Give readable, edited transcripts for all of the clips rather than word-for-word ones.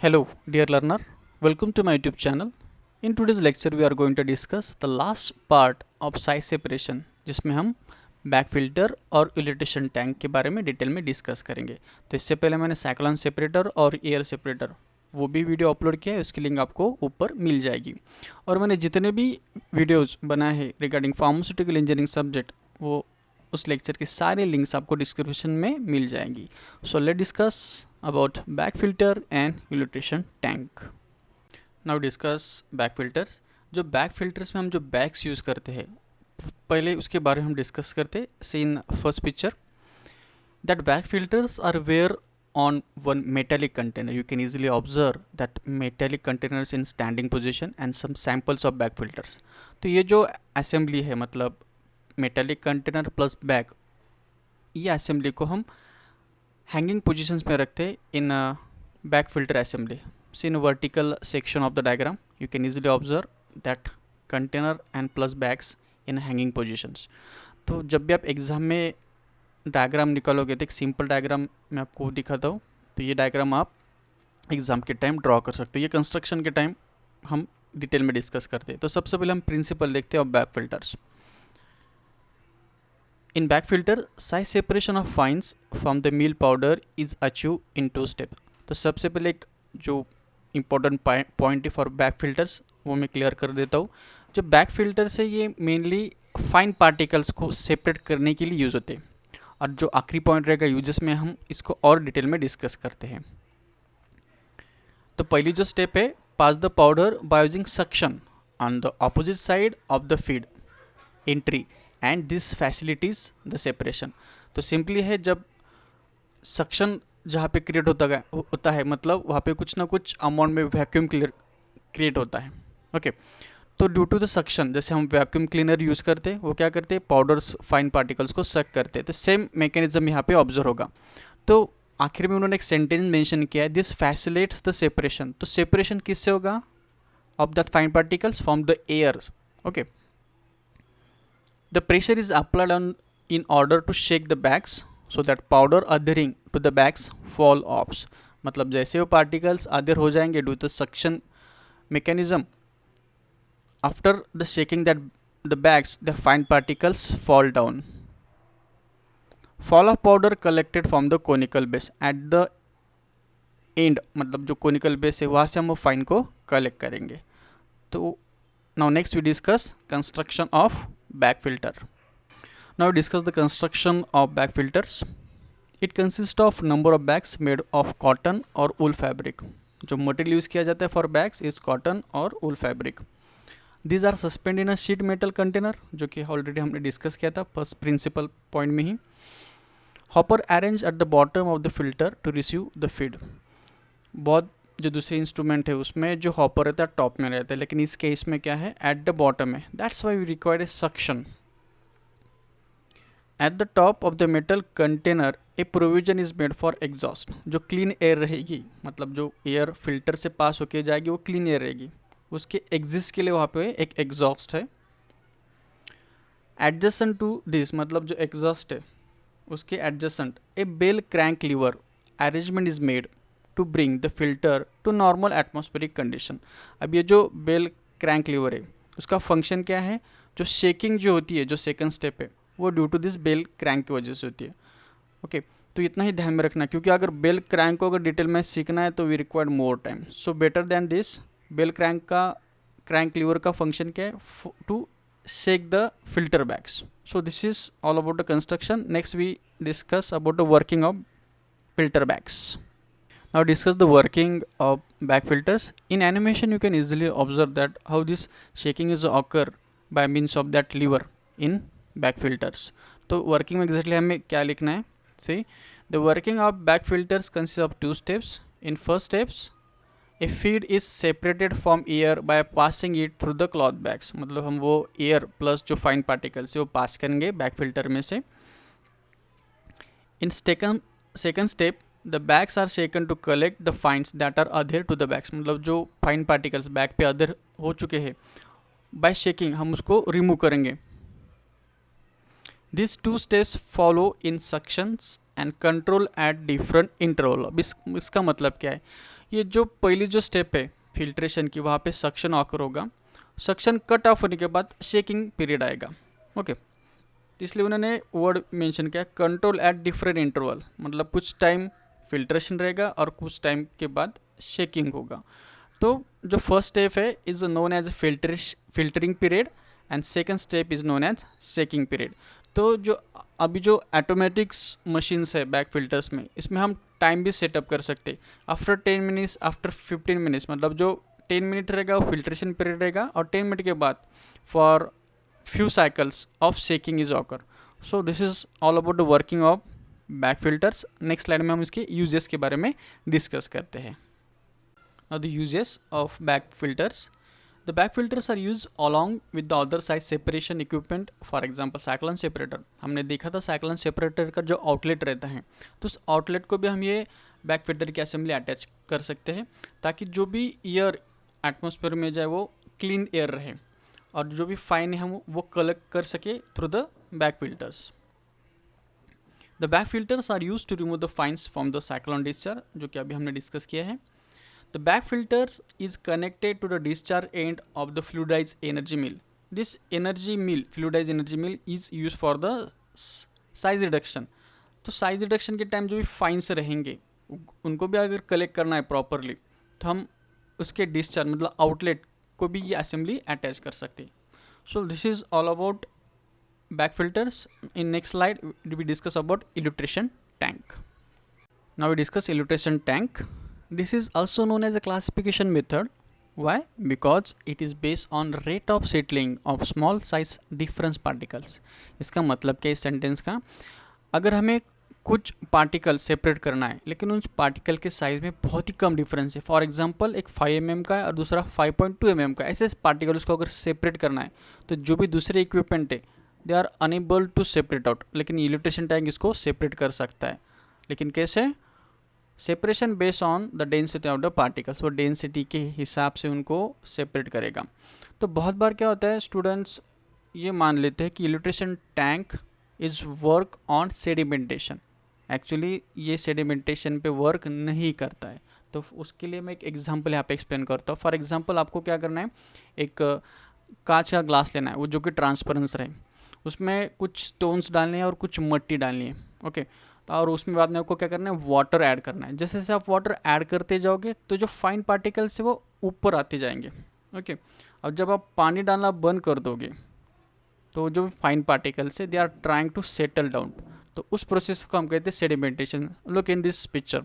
Hello, dear learner. Welcome to my YouTube channel. In today's lecture, we are going to discuss the last part of size separation, जिसमें हम back filter और यूलिटेशन tank के बारे में detail में discuss करेंगे। तो इससे पहले मैंने साइक्लोन सेपरेटर और एयर सेपरेटर वो भी वीडियो अपलोड किया है, उसकी लिंक आपको ऊपर मिल जाएगी। और मैंने जितने भी वीडियोज़ बनाए हैं रिगार्डिंग फार्मास्यूटिकल इंजीनियरिंग सब्जेक्ट, वो उस लेक्चर के सारे लिंक्स आपको डिस्क्रिप्शन में मिल जाएंगी। So let discuss about back filter and elutriation tank. Now discuss back filters. जो बैक फिल्टर्स में हम जो बैग्स यूज़ करते हैं, पहले उसके बारे में हम डिस्कस करते हैं। See in first picture that back filters are wear on one metallic container. You can easily observe that metallic containers in standing position and some samples of back filters. तो ये जो असेंबली है, मतलब metallic container plus bag, ये assembly को हम hanging positions में रखते हैं in bag filter assembly. See in vertical section of the diagram you can easily observe that container and plus bags in hanging positions. तो जब भी आप एग्ज़ाम में डायग्राम निकालोगे तो एक सिंपल डायग्राम मैं आपको दिखाता हूँ। तो ये डायग्राम आप एग्ज़ाम के टाइम ड्रॉ कर सकते हो। ये कंस्ट्रक्शन के टाइम हम डिटेल में डिस्कस करते हैं। तो सबसे पहले हम प्रिंसिपल देखते हैं of back filters. In back filter, size separation of fines from the meal powder is achieved in 2 steps. तो सबसे पहले एक जो इम्पोर्टेंट पॉइंट है फॉर बैक फिल्टर्स वो मैं क्लियर कर देता हूँ। जो बैक फिल्टर्स है ये मेनली फाइन पार्टिकल्स को सेपरेट करने के लिए यूज़ होते हैं, और जो आखिरी पॉइंट रहेगा यूजेस में हम इसको और डिटेल में डिस्कस करते हैं। तो पहली जो स्टेप है, pass the powder by using suction on the opposite side of the feed entry and this facilities the separation. तो सिंपली है, जब सक्शन जहाँ पे क्रिएट होता है मतलब वहाँ पे कुछ ना कुछ अमाउंट में वैक्यूम क्रिएट होता है। ओके, तो ड्यू टू द सक्शन, जैसे हम वैक्यूम क्लीनर यूज़ करते हैं, वो क्या करते हैं, पाउडर्स फाइन पार्टिकल्स को सक करते हैं। तो सेम मैकेनिज्म यहाँ पे ऑब्जर्व होगा। तो आखिर में उन्होंने एक सेंटेंस मेंशन किया है, दिस फैसिलेट्स द सेपरेशन। तो सेपरेशन किससे होगा, of the fine particles from the air. Okay, the pressure is applied on in order to shake the bags so that powder adhering to the bags fall off। मतलब जैसे वो particles adhere हो जाएंगे due to suction mechanism, after the shaking that the bags the fine particles fall down। fall of powder collected from the conical base at the end, मतलब जो conical base है वहाँ से हम वो फाइन को कलेक्ट करेंगे। तो now next we discuss construction of back filter. Now we discuss the construction of back filters. It consists of number of bags made of cotton और wool fabric. जो मटेरियल यूज़ किया जाता है for bags is cotton और wool fabric. These are suspended in a sheet metal container, जो कि already हमने discuss किया था फर्स्ट प्रिंसिपल पॉइंट में ही। Hopper arrange at the bottom of the filter to receive the feed. बहुत जो दूसरे इंस्ट्रूमेंट है उसमें जो हॉपर रहता है टॉप में रहता है, लेकिन इस केस में क्या है, एट द बॉटम है। That's why we required a suction at the top of the metal container. A provision is made for exhaust. जो क्लीन एयर रहेगी, मतलब जो एयर फिल्टर से पास होके जाएगी वो क्लीन एयर रहेगी, उसके एग्जिस्ट के लिए वहाँ पे एक एग्जॉस्ट है। एडजेसेंट टू दिस, मतलब जो एग्जॉस्ट है उसके adjacent a bell crank lever arrangement is made to bring the filter to normal atmospheric condition. अब ये जो बेल क्रैंक लीवर है उसका फंक्शन क्या है, जो शेकिंग जो होती है, जो सेकंड स्टेप है, वो due to this bell crank की वजह से होती है। ओके, तो इतना ही ध्यान में रखना, क्योंकि अगर बेल क्रैंक को अगर डिटेल में सीखना है तो we required more time. So better than this, bell crank lever का फंक्शन क्या है, to shake the filter bags. So this is all about the construction. Next we discuss about the working of filter bags. Now discuss the working of back filters. In animation you can easily observe that how this shaking is occur by means of that lever in back filters. तो working में exactly हमें क्या लिखना है, see the working of back filters consists of 2 steps. In first steps a feed is separated from air by passing it through the cloth bags। मतलब हम वो air plus जो fine particles है वो पास करेंगे back filter में से। In second step the bags are shaken to collect the fines that are adhere to the bags। मतलब जो फाइन पार्टिकल्स बैग पे adhere हो चुके हैं, बाय शेकिंग हम उसको रिमूव करेंगे। These 2 steps follow in sections and control at different interval। इसका मतलब क्या है, ये जो पहली जो स्टेप है फिल्ट्रेशन की, वहाँ पे सक्शन ऑकर होगा, सक्शन कट ऑफ होने के बाद शेकिंग पीरियड आएगा। ओके, तो इसलिए उन्होंने वर्ड मेंशन किया कंट्रोल एट डिफरेंट इंटरवल, मतलब कुछ टाइम फिल्ट्रेशन रहेगा और कुछ टाइम के बाद शेकिंग होगा। तो जो फर्स्ट स्टेप है is known as filtering period and second step is known as shaking period. तो जो अभी जो ऑटोमेटिक्स मशीन्स है बैक फिल्टर्स में, इसमें हम टाइम भी सेटअप कर सकते हैं। आफ्टर 10 मिनट्स, आफ्टर 15 मिनट्स, मतलब जो 10 मिनट रहेगा वो फिल्ट्रेशन पीरियड रहेगा और 10 मिनट के बाद for few cycles of shaking is occur. So this is all about the working of back filters. Next slide में हम इसके uses के बारे में डिस्कस करते हैं. Now the uses of back filters. The back filters are used along with the other size separation equipment. For example, cyclone separator. हमने देखा था cyclone separator का जो आउटलेट रहता है, तो उस आउटलेट को भी हम ये बैक फिल्टर की असेंबली अटैच कर सकते हैं ताकि जो भी एयर एटमोसफेयर में जाए वो क्लीन एयर रहे और जो भी फाइन है हम वो कलेक्ट कर सके through the back filters. The back filters are use to remove the fines from the cyclone discharge, जो कि अभी हमने डिस्कस किया है। The back filter is connected to the discharge end of the fluidise energy mill. This energy mill, fluidise energy mill, is use for the size reduction. तो size reduction के time जो भी फाइन्स रहेंगे उनको भी अगर कलेक्ट करना है प्रॉपरली, तो हम उसके डिस्चार्ज मतलब आउटलेट को भी ये असेंबली अटैच कर सकते हैं। So this is all about back filters. In next slide we discuss about elutriation tank. Now we discuss elutriation tank. This is also known as a classification method. Why? Because it is based on rate of settling of small size difference particles. इसका मतलब क्या इस sentence का, अगर हमें कुछ particle separate करना है लेकिन उन पार्टिकल के साइज़ में बहुत ही कम डिफरेंस है, फॉर एग्जांपल एक 5 mm का है और दूसरा 5.2 mm का, ऐसे पार्टिकल्स को अगर सेपरेट करना है तो जो भी दूसरे इक्विपमेंट है they are enable to separate out, लेकिन इल्यूट्रेशन टैंक इसको सेपरेट कर सकता है. लेकिन कैसे? Separation based on the density of the particles, वो डेंसिटी के हिसाब से उनको सेपरेट करेगा. तो बहुत बार क्या होता है, स्टूडेंट्स ये मान लेते हैं कि elutriation tank is work on sedimentation. Actually ये सेडिमेंटेशन पे वर्क नहीं करता है. तो उसके लिए मैं एक एग्जांपल यहाँ पे एक्सप्लेन करता हूँ. फॉर एग्जांपल आपको क्या करना है, एक कांच का ग्लास लेना है, वो जो कि ट्रांसपेरेंस रहे, उसमें कुछ स्टोन्स डालने हैं और कुछ मिट्टी डालनी है. ओके, और उसमें बाद में आपको क्या करना है, वाटर ऐड करना है. जैसे जैसे आप वाटर ऐड करते जाओगे तो जो फाइन पार्टिकल्स है वो ऊपर आते जाएंगे. ओके, अब जब आप पानी डालना बंद कर दोगे तो जो फाइन पार्टिकल्स है they are trying to settle down. तो उस प्रोसेस को हम कहते हैं sedimentation. Look in this picture.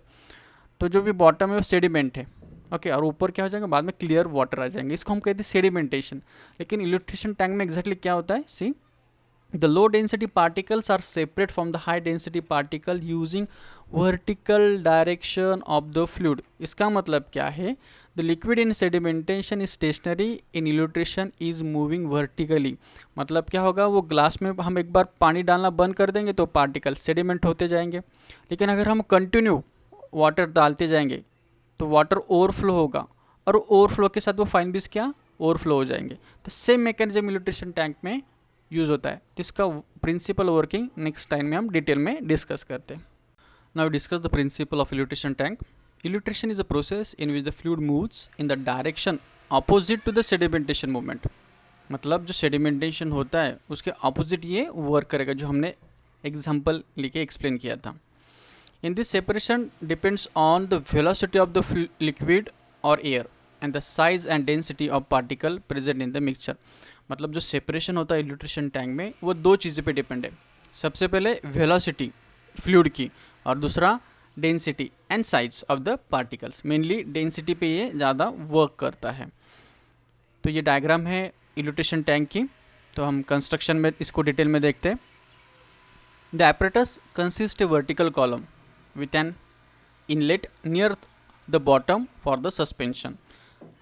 तो जो भी बॉटम है वो सेडिमेंट है. ओके, और ऊपर क्या हो जाएगा, बाद में क्लियर वाटर आ जाएंगे. इसको हम कहते हैं सेडिमेंटेशन. लेकिन इल्यूट्रेशन टैंक में एग्जैक्टली क्या होता है, सी the low density particles are separate from the high density particle using vertical direction of the fluid. इसका मतलब क्या है, the liquid in sedimentation is stationary, in illustration is moving vertically. मतलब क्या होगा, वो ग्लास में हम एक बार पानी डालना बंद कर देंगे तो पार्टिकल सेडिमेंट होते जाएंगे. लेकिन अगर हम कंटिन्यू वाटर डालते जाएंगे तो वाटर ओवरफ्लो होगा और ओवरफ्लो के साथ वो फाइन बीस क्या ओवरफ्लो हो जाएंगे. तो सेम मैकेनिज्म इल्यूट्रेशन टैंक में यूज़ होता है. तो इसका प्रिंसिपल वर्किंग नेक्स्ट टाइम में हम डिटेल में डिस्कस करते हैं. Now discuss the principle of elutriation tank. Elutriation is a process in which the fluid moves in the direction opposite to the sedimentation movement. मतलब जो सेडिमेंटेशन होता है उसके अपोजिट ये वर्क करेगा, जो हमने एग्जाम्पल लेके एक्सप्लेन किया था. In this separation depends on the velocity of the liquid और air and the size and density of particle present in the mixture. मतलब जो सेपरेशन होता है इल्यूट्रेशन टैंक में वो दो चीज़ों पे डिपेंड है. सबसे पहले वेलोसिटी फ्लूइड की और दूसरा density and size of the particles. Mainly density पे ये ज़्यादा वर्क करता है. तो ये डायग्राम है इल्यूट्रेशन टैंक की. तो हम कंस्ट्रक्शन में इसको डिटेल में देखते हैं. The apparatus consist A vertical column with an inlet near the bottom for the suspension.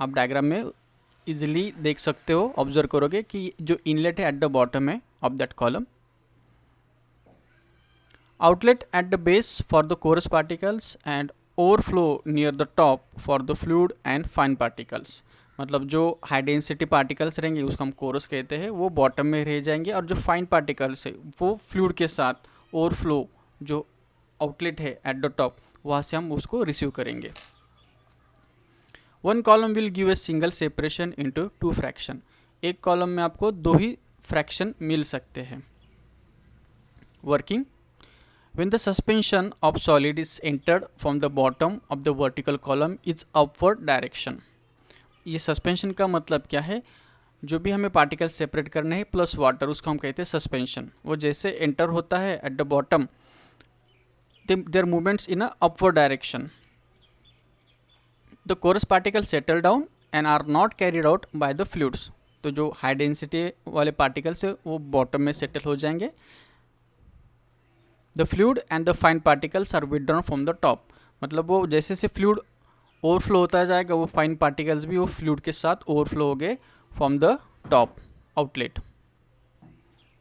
आप डायग्राम में इजीली देख सकते हो, ऑब्जर्व करोगे कि जो इनलेट है एट द बॉटम है of that column. Outlet at the base for the coarse particles and overflow near the top for the fluid and fine particles. मतलब जो हाई डेंसिटी पार्टिकल्स रहेंगे उसको हम कोरस कहते हैं, वो बॉटम में रह जाएंगे, और जो फाइन पार्टिकल्स है वो फ्लूइड के साथ ओवरफ्लो जो आउटलेट है एट द टॉप वहाँ से हम उसको रिसीव करेंगे. One column will give a single separation into two fraction, एक कॉलम में आपको दो ही फ्रैक्शन मिल सकते हैं। Working, when the suspension of solid is entered from the bottom of the vertical column is upward direction। ये suspension का मतलब क्या है, जो भी हमें पार्टिकल सेपरेट करने हैं प्लस वाटर, उसको हम कहते हैं सस्पेंशन। वो जैसे एंटर होता है at the bottom, there movements in a upward direction. The coarse particle settle down and are not carried out by the fluids, तो जो हाई डेंसिटी वाले पार्टिकल्स है वो बॉटम में सेटल हो जाएंगे। The fluid and the fine particles are withdrawn from the top, मतलब वो जैसे जैसे फ्लूइड ओवरफ्लो होता जाएगा वो फाइन पार्टिकल्स भी वो फ्लूइड के साथ ओवरफ्लो हो गए from the top outlet.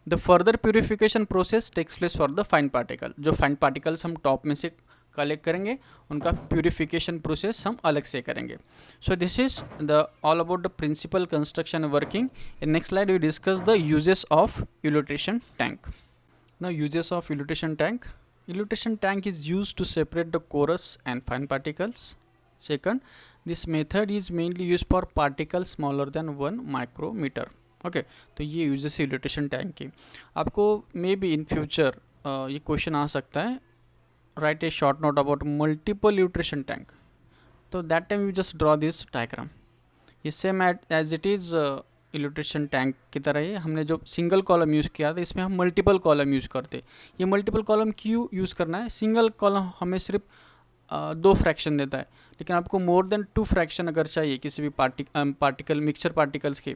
The further purification process takes place for the fine particle, जो फाइन पार्टिकल्स हम टॉप में से कलेक्ट करेंगे उनका प्यूरिफिकेशन प्रोसेस हम अलग से करेंगे। So this is the all about the principle construction working. In next slide we discuss the uses of elutriation tank. Now uses of elution tank. Elution tank is used to separate the coarse and fine particles. Second, this method is mainly used for particles smaller than 1 micrometer. Okay, तो ये uses है इल्यूट्रेशन tank की। आपको may be in future ये question आ सकता है, write a short note about multiple elutriation tank, तो that time you just draw this diagram. ये same as it is elutriation tank की तरह ही हमने जो सिंगल कॉलम यूज़ किया था, इसमें हम मल्टीपल कॉलम यूज़ करते। ये मल्टीपल कॉलम क्यों यूज़ करना है, सिंगल कॉलम हमें सिर्फ दो फ्रैक्शन देता है, लेकिन आपको मोर देन टू फ्रैक्शन अगर चाहिए किसी भी पार्टिकल मिक्सचर पार्टिकल्स के,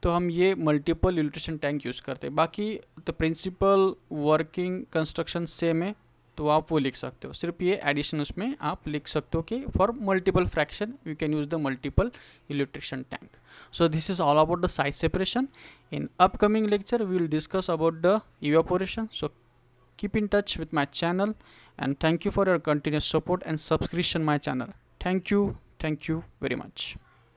तो हम ये मल्टीपल इल्यूट्रेशन टैंक यूज़ करते हैं। बाकी the principle working construction same है, तो आप वो लिख सकते हो, सिर्फ ये एडिशन उसमें आप लिख सकते हो कि for multiple fraction you can use the multiple elutriation tank. So this is all about the size separation. In upcoming lecture we will discuss about the evaporation. So keep in touch with my channel and thank you for your continuous support and subscription my channel. Thank you very much.